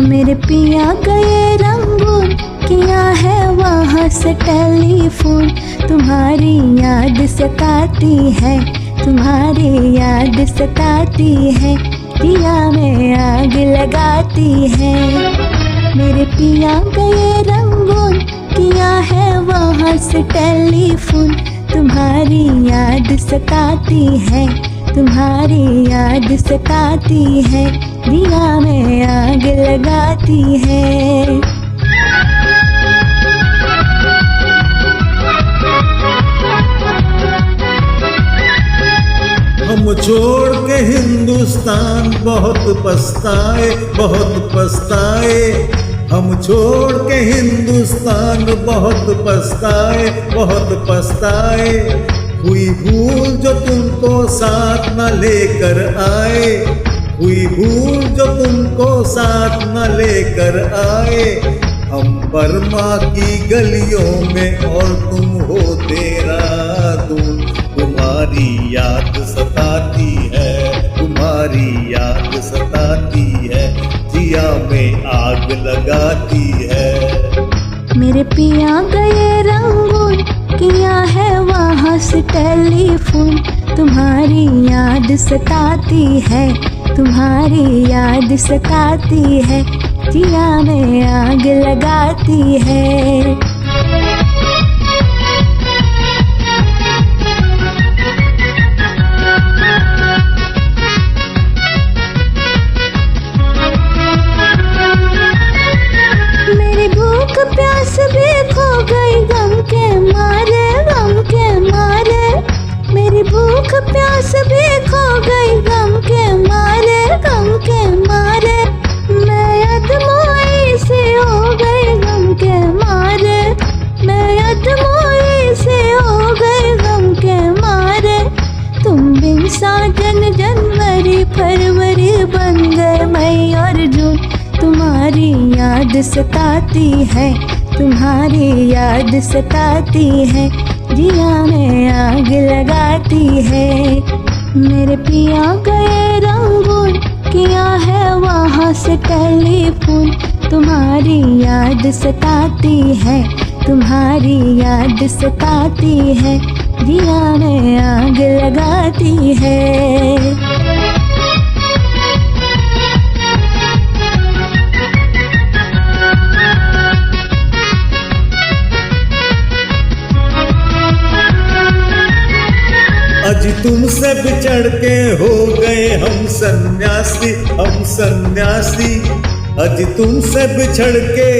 मेरे पिया गए रंगून, किया है वहाँ से टेलीफोन। तुम्हारी याद सताती है, तुम्हारी याद सताती है, दिया में आग लगाती है। मेरे पिया गए रंगून, किया है वहाँ से टेलीफोन। तुम्हारी याद सताती है, तुम्हारी याद सताती है, दिया में आग लगाती है। हम छोड़ के हिंदुस्तान बहुत पछताए, बहुत पछताए। हम छोड़ के हिंदुस्तान बहुत पछताए, बहुत पछताए। हुई भूल जो तुमको साथ न लेकर आए, हुई भूल जो तुमको साथ न लेकर आए। हम बर्मा की गलियों में और तुम हो देहरादून। तुम्हारी याद सताती है, तुम्हारी याद सताती है, जिया में आग लगाती है। मेरे पिया गए रंगून, किया है वहाँ से टेलीफोन। तुम्हारी याद सताती है, तुम्हारी याद सताती है, जिया में आग लगाती है। मेरी भूख प्यास भी खो गई गम के मारे, गम के मारे। मेरी भूख प्यास भी खो गई गम के मारे, गम के मारे। मैं अधमोई से हो गई गम के मारे, मैं अधमोई से हो गई गम के मारे। तुम बिन साजन जनवरी फरवरी बन गए मई और जून। तुम्हारी याद सताती है, तुम्हारी याद सताती है, जिया में आग लगाती है। मेरे पिया गए रंगून, किया है वहाँ से टेलीफोन। तुम्हारी याद सताती है, तुम्हारी याद सताती है, जिया में आग लगाती है। अज तुमसे बिछड़ के हो गए हम सन्यासी, हम सन्यासी। अज तुमसे बिछड़ के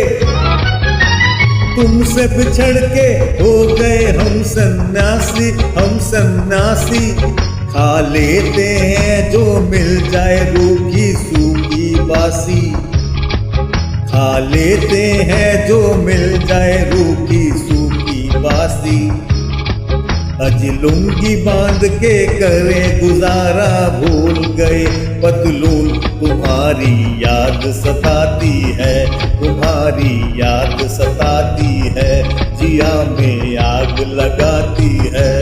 हो गए हम सन्यासी, हम सन्यासी। खा लेते हैं जो मिल जाए रूखी सूखी बासी, खा लेते हैं जो मिल जाए रूखी सूखी बासी। अज लुंगी बांध के करे गुजारा, भूल गए पतलून। तुम्हारी याद सताती है, तुम्हारी याद सताती है, जिया में आग लगाती है।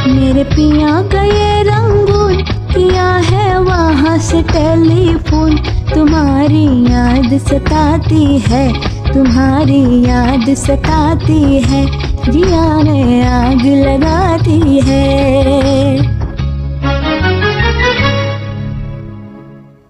मेरे पिया गए रंगून, किया है वहाँ से टेलीफोन। तुम्हारी याद सताती है, तुम्हारी याद सताती है, जिया में आग लगाती